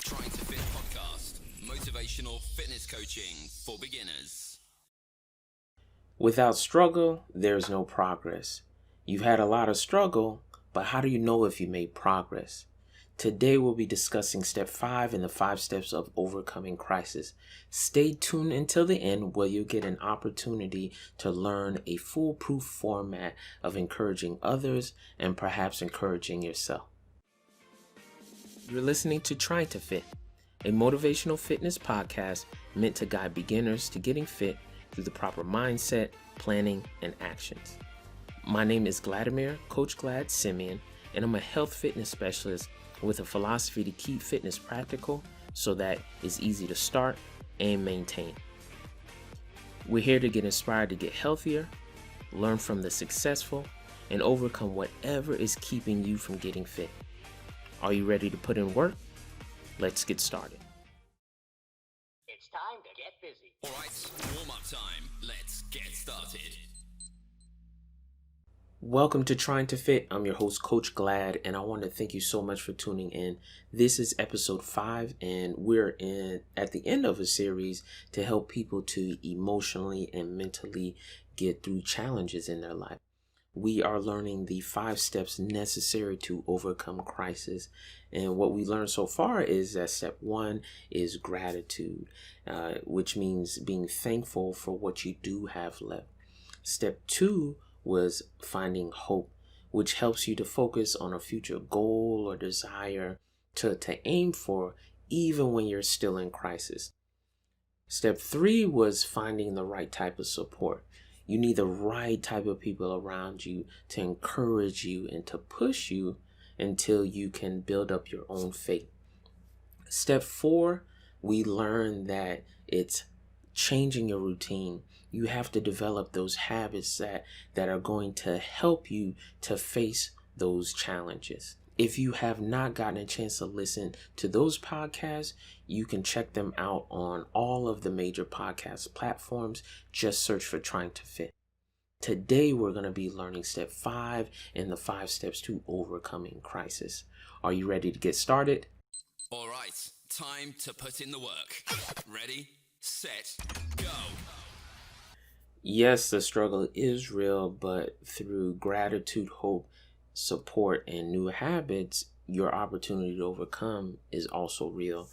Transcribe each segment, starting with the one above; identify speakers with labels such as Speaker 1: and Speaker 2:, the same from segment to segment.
Speaker 1: Trying to Fit podcast, motivational fitness coaching for beginners.
Speaker 2: Without struggle, there's no progress. You've had a lot of struggle, but how do you know if you made progress? Today we'll be discussing step 5 in the 5 steps of overcoming crisis. Stay tuned until the end where you'll get an opportunity to learn a foolproof format of encouraging others and perhaps encouraging yourself. You're listening to Trying to Fit, a motivational fitness podcast meant to guide beginners to getting fit through the proper mindset, planning, and actions. My name is Vladimir, Coach Glad Simeon, and I'm a health fitness specialist with a philosophy to keep fitness practical so that it's easy to start and maintain. We're here to get inspired to get healthier, learn from the successful, and overcome whatever is keeping you from getting fit. Are you ready to put in work? Let's get started.
Speaker 3: It's time to get busy.
Speaker 1: All right, warm-up time. Let's get started.
Speaker 2: Welcome to Trying to Fit. I'm your host, Coach Glad, and I want to thank you so much for tuning in. This is episode 5, and we're at the end of a series to help people to emotionally and mentally get through challenges in their life. We are learning the 5 steps necessary to overcome crisis. And what we learned so far is that step 1 is gratitude, which means being thankful for what you do have left. Step 2 was finding hope, which helps you to focus on a future goal or desire to aim for, even when you're still in crisis. Step 3 was finding the right type of support. You need the right type of people around you to encourage you and to push you until you can build up your own faith. Step 4, we learned that it's changing your routine. You have to develop those habits that are going to help you to face those challenges. If you have not gotten a chance to listen to those podcasts, you can check them out on all of the major podcast platforms. Just search for Trying to Fit. Today, we're going to be learning step 5 in the 5 steps to overcoming crisis. Are you ready to get started?
Speaker 1: All right, time to put in the work. Ready, set, go.
Speaker 2: Yes, the struggle is real, but through gratitude, hope, support, and new habits, your opportunity to overcome is also real.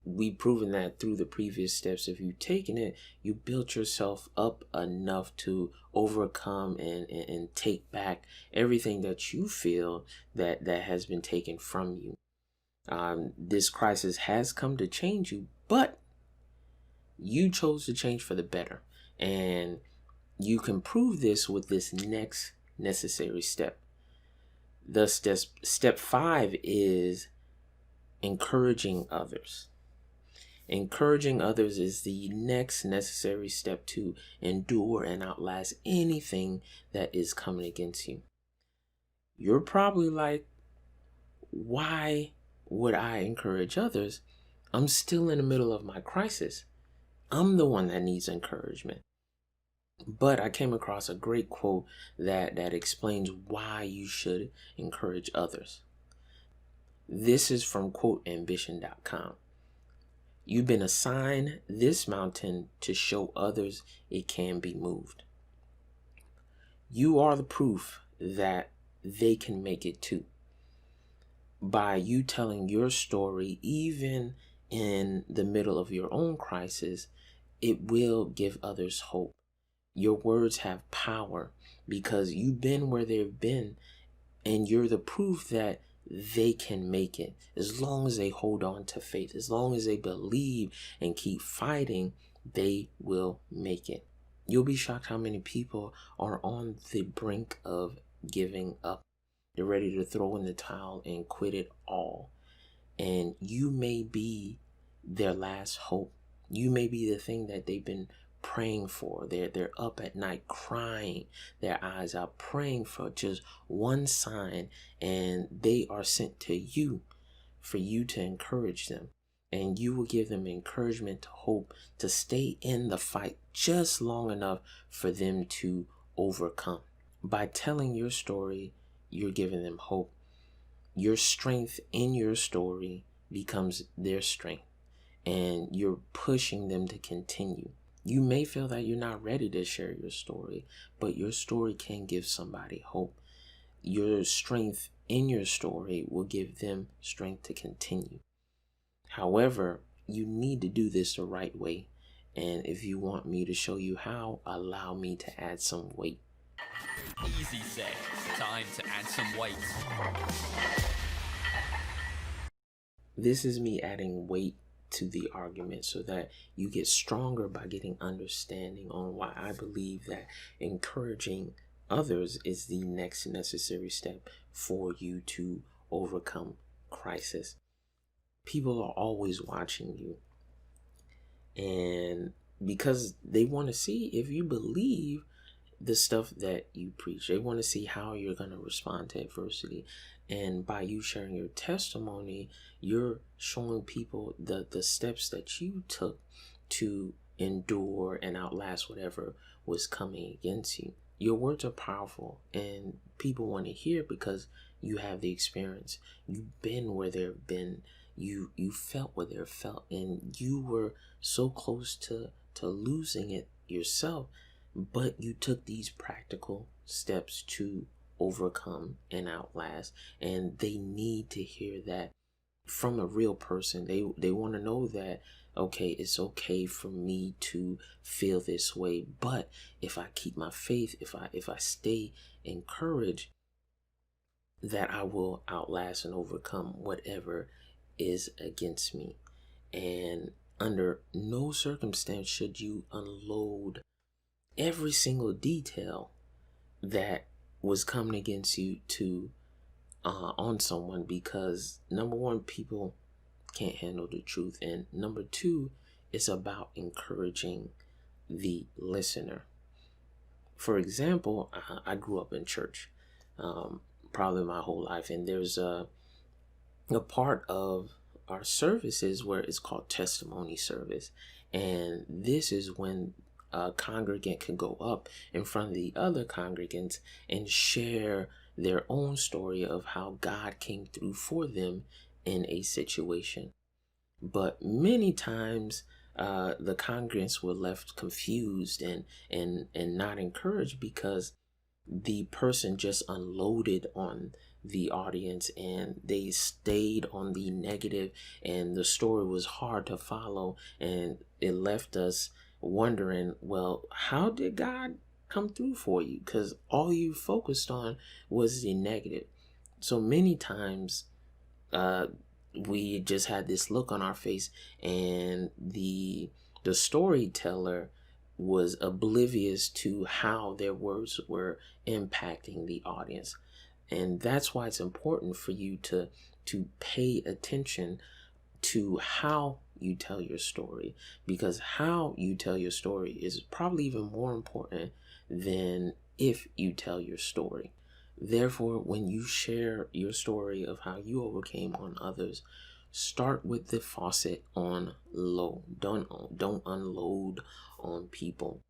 Speaker 2: We've proven that through the previous steps. If you've taken it, you built yourself up enough to overcome and take back everything that you feel that has been taken from you. This crisis has come to change you, but you chose to change for the better. And you can prove this with this next necessary step. The step 5 is encouraging others. Encouraging others is the next necessary step to endure and outlast anything that is coming against you. You're probably like, why would I encourage others? I'm still in the middle of my crisis. I'm the one that needs encouragement. But I came across a great quote that explains why you should encourage others. This is from quoteambition.com. You've been assigned this mountain to show others it can be moved. You are the proof that they can make it too. By you telling your story, even in the middle of your own crisis, it will give others hope. Your words have power because you've been where they've been, and you're the proof that they can make it. As long as they hold on to faith, as long as they believe and keep fighting, they will make it. You'll be shocked how many people are on the brink of giving up. They're ready to throw in the towel and quit it all. And you may be their last hope. You may be the thing that they've been praying for. They're up at night crying their eyes out, praying for just one sign, and they are sent to you for you to encourage them. And you will give them encouragement to hope to stay in the fight just long enough for them to overcome. By telling your story, you're giving them hope. Your strength in your story becomes their strength, and you're pushing them to continue. You may feel that you're not ready to share your story, but your story can give somebody hope. Your strength in your story will give them strength to continue. However, you need to do this the right way. And if you want me to show you how, allow me to add some weight.
Speaker 1: Easy set. Time to add some weight.
Speaker 2: This is me adding weight to the argument so that you get stronger by getting understanding on why I believe that encouraging others is the next necessary step for you to overcome crisis. People are always watching you, and because they want to see if you believe the stuff that you preach. They want to see how you're going to respond to adversity. And by you sharing your testimony, you're showing people the steps that you took to endure and outlast whatever was coming against you. Your words are powerful, and people want to hear because you have the experience. You've been where they've been. You felt where they're felt, and you were so close to losing it yourself, but you took these practical steps to overcome and outlast. And they need to hear that from a real person. They want to know that, okay, it's okay for me to feel this way, but if I keep my faith, if I stay encouraged, that I will outlast and overcome whatever is against me. And under no circumstance should you unload every single detail that was coming against you to on someone, because number one, people can't handle the truth, and number two, it's about encouraging the listener. For example, I grew up in church probably my whole life, and there's a part of our services where it's called testimony service, and this is when a congregant can go up in front of the other congregants and share their own story of how God came through for them in a situation. But many times the congregants were left confused and not encouraged because the person just unloaded on the audience and they stayed on the negative, and the story was hard to follow, and it left us wondering, well, how did God come through for you? Because all you focused on was the negative. So many times we just had this look on our face, and the storyteller was oblivious to how their words were impacting the audience. And that's why it's important for you to pay attention to how you tell your story, because how you tell your story is probably even more important than if you tell your story. Therefore, when you share your story of how you overcame on others, start with the faucet on low. Don't unload on people.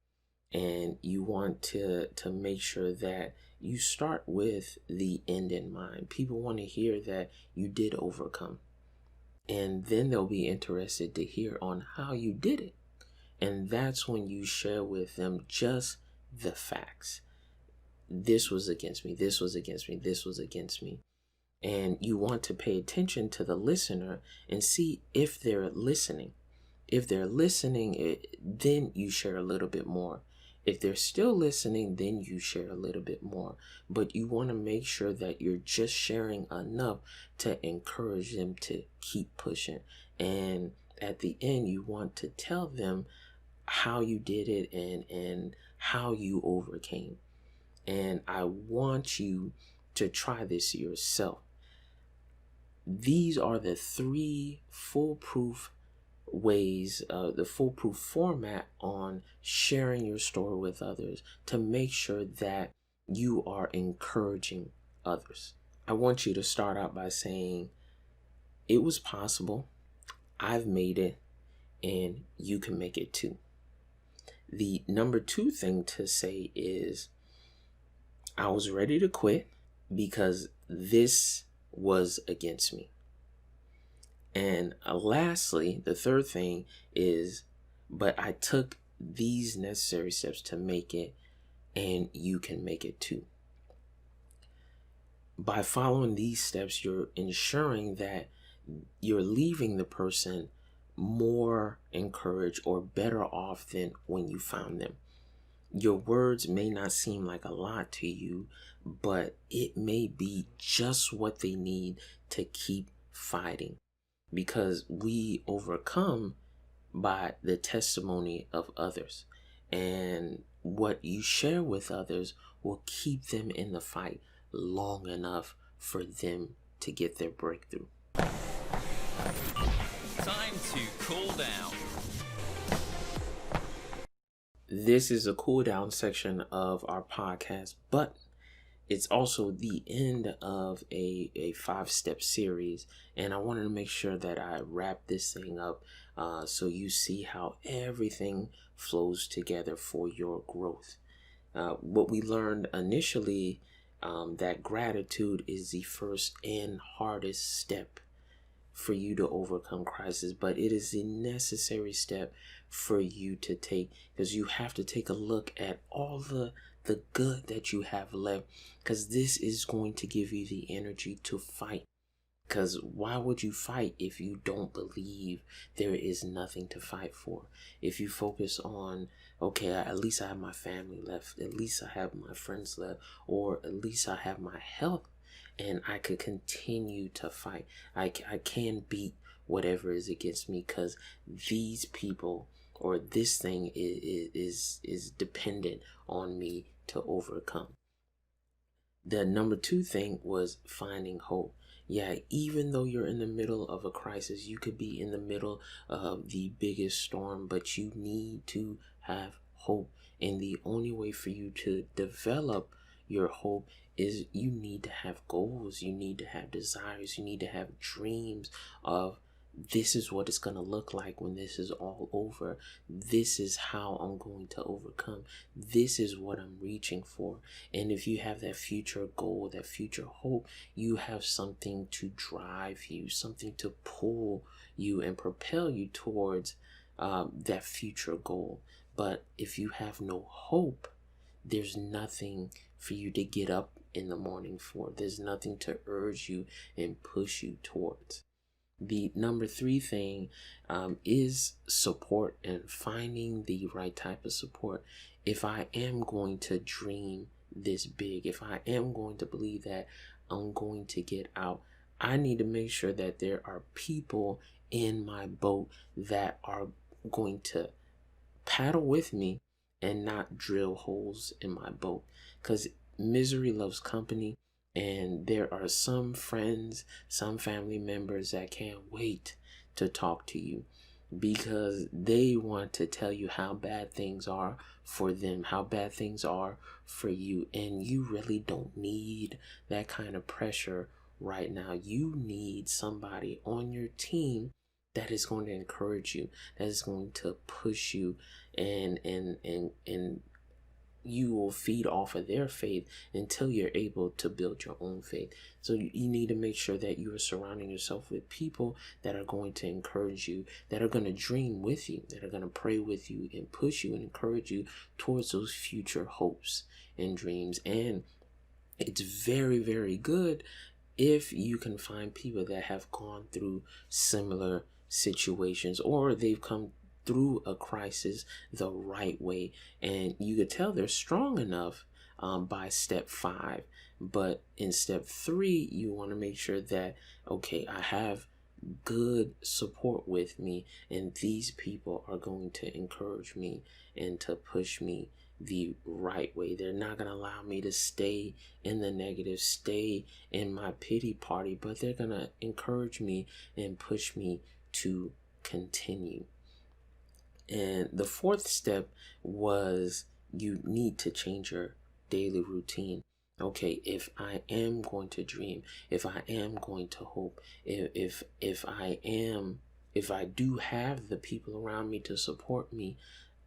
Speaker 2: And you want to make sure that you start with the end in mind. People want to hear that you did overcome, and then they'll be interested to hear on how you did it. And that's when you share with them just the facts. This was against me, this was against me, this was against me. And you want to pay attention to the listener and see if they're listening. If they're listening, then you share a little bit more. If they're still listening, then you share a little bit more. But you want to make sure that you're just sharing enough to encourage them to keep pushing. And at the end, you want to tell them how you did it and how you overcame. And I want you to try this yourself. These are the 3 foolproof ways, the foolproof format on sharing your story with others to make sure that you are encouraging others. I want you to start out by saying, it was possible, I've made it, and you can make it too. The number 2 thing to say is, I was ready to quit because this was against me. And lastly, the third thing is, but I took these necessary steps to make it, and you can make it too. By following these steps, you're ensuring that you're leaving the person more encouraged or better off than when you found them. Your words may not seem like a lot to you, but it may be just what they need to keep fighting, because we overcome by the testimony of others. And what you share with others will keep them in the fight long enough for them to get their breakthrough.
Speaker 1: Time to cool down.
Speaker 2: This is a cool down section of our podcast, but it's also the end of a 5-step series, and I wanted to make sure that I wrap this thing up so you see how everything flows together for your growth. What we learned initially, that gratitude is the first and hardest step for you to overcome crisis, but it is the necessary step for you to take, because you have to take a look at all the good that you have left, because this is going to give you the energy to fight. Because why would you fight if you don't believe there is nothing to fight for? If you focus on, okay, at least I have my family left, at least I have my friends left, or at least I have my health, and I could continue to fight. I can beat whatever is against me, because these people or this thing is dependent on me to overcome. The number 2 thing was finding hope. Yeah, even though you're in the middle of a crisis, you could be in the middle of the biggest storm, but you need to have hope. And the only way for you to develop your hope is you need to have goals, you need to have desires, you need to have dreams of, this is what it's going to look like when this is all over. This is how I'm going to overcome. This is what I'm reaching for. And if you have that future goal, that future hope, you have something to drive you, something to pull you and propel you towards that future goal. But if you have no hope, there's nothing for you to get up in the morning for. There's nothing to urge you and push you towards. The number 3 thing is support, and finding the right type of support. If I am going to dream this big, if I am going to believe that I'm going to get out, I need to make sure that there are people in my boat that are going to paddle with me and not drill holes in my boat, because misery loves company. And there are some friends, some family members that can't wait to talk to you, because they want to tell you how bad things are for them, how bad things are for you. And you really don't need that kind of pressure right now. You need somebody on your team that is going to encourage you, that is going to push you, and you will feed off of their faith until you're able to build your own faith. So you need to make sure that you are surrounding yourself with people that are going to encourage you, that are going to dream with you, that are going to pray with you and push you and encourage you towards those future hopes and dreams. And it's very, very good if you can find people that have gone through similar situations, or they've come through a crisis the right way, and you could tell they're strong enough by step 5. But in step 3, you want to make sure that, okay, I have good support with me, and these people are going to encourage me and to push me the right way. They're not going to allow me to stay in the negative, stay in my pity party, but they're going to encourage me and push me to continue. And the 4th step was, you need to change your daily routine. Okay, if I am going to dream, if I am going to hope, if I do have the people around me to support me,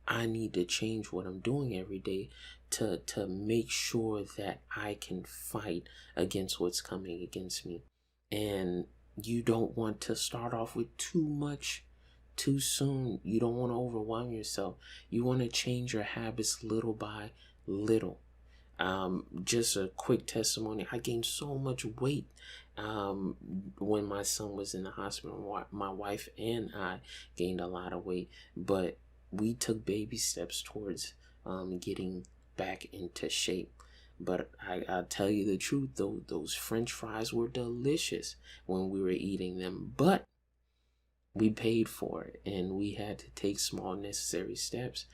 Speaker 2: I need to change what I'm doing every day to make sure that I can fight against what's coming against me. And You don't want to start off with too much too soon. You don't want to overwhelm yourself. You want to change your habits little by little. Just a quick testimony. I gained so much weight when my son was in the hospital. My wife and I gained a lot of weight, but we took baby steps towards getting back into shape. But I'll tell you the truth, though, those French fries were delicious when we were eating them. But we paid for it, and we had to take small necessary steps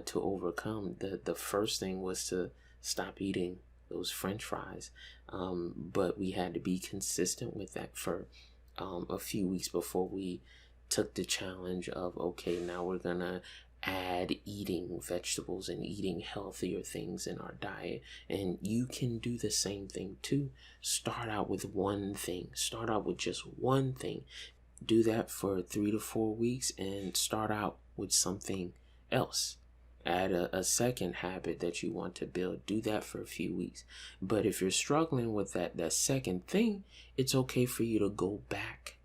Speaker 2: to overcome. The first thing was to stop eating those French fries. But we had to be consistent with that for a few weeks before we took the challenge of, okay, now we're gonna add eating vegetables and eating healthier things in our diet. And you can do the same thing too. Start out with one thing. Start out with just one thing. Do that for 3 to 4 weeks and start out with something else. Add a second habit that you want to build. Do that for a few weeks. But if you're struggling with that second thing, it's okay for you to go back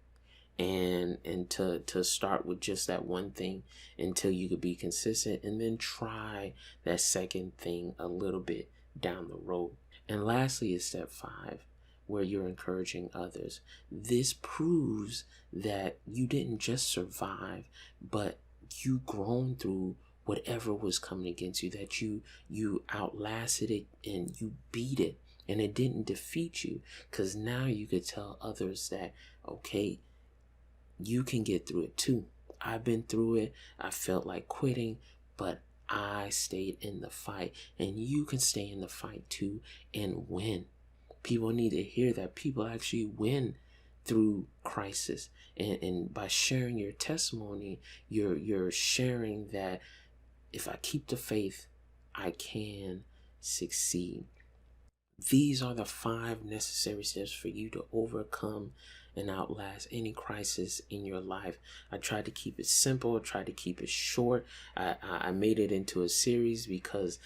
Speaker 2: and to start with just that one thing until you could be consistent, and then try that second thing a little bit down the road. And lastly is step 5, where you're encouraging others. This proves that you didn't just survive, but you grown through whatever was coming against you, that you outlasted it and you beat it, and it didn't defeat you. Because now you could tell others that, okay, you can get through it too. I've been through it. I felt like quitting, but I stayed in the fight, and you can stay in the fight too and win. People need to hear that people actually win through crisis. And by sharing your testimony, you're sharing that if I keep the faith, I can succeed. These are the 5 necessary steps for you to overcome and outlast any crisis in your life. I tried to keep it simple. I tried to keep it short. I made it into a series because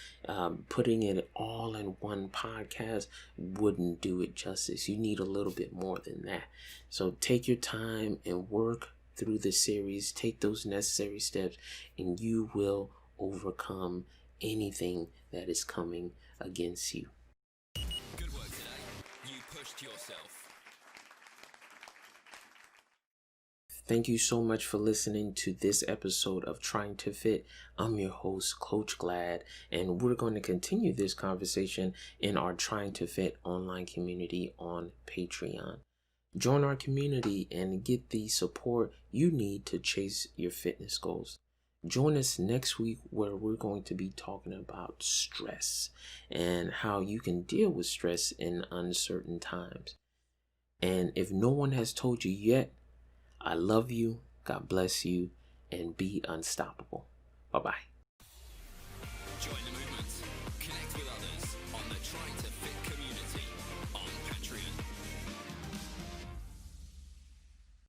Speaker 2: putting it all in one podcast wouldn't do it justice. You need a little bit more than that. So take your time and work through the series. Take those necessary steps, and you will overcome anything that is coming against you.
Speaker 1: Good work today. You pushed yourself.
Speaker 2: Thank you so much for listening to this episode of Trying to Fit. I'm your host, Coach Glad, and we're going to continue this conversation in our Trying to Fit online community on Patreon. Join our community and get the support you need to chase your fitness goals. Join us next week, where we're going to be talking about stress and how you can deal with stress in uncertain times. And if no one has told you yet, I love you, God bless you, and be unstoppable. Bye-bye.
Speaker 1: Join the movement.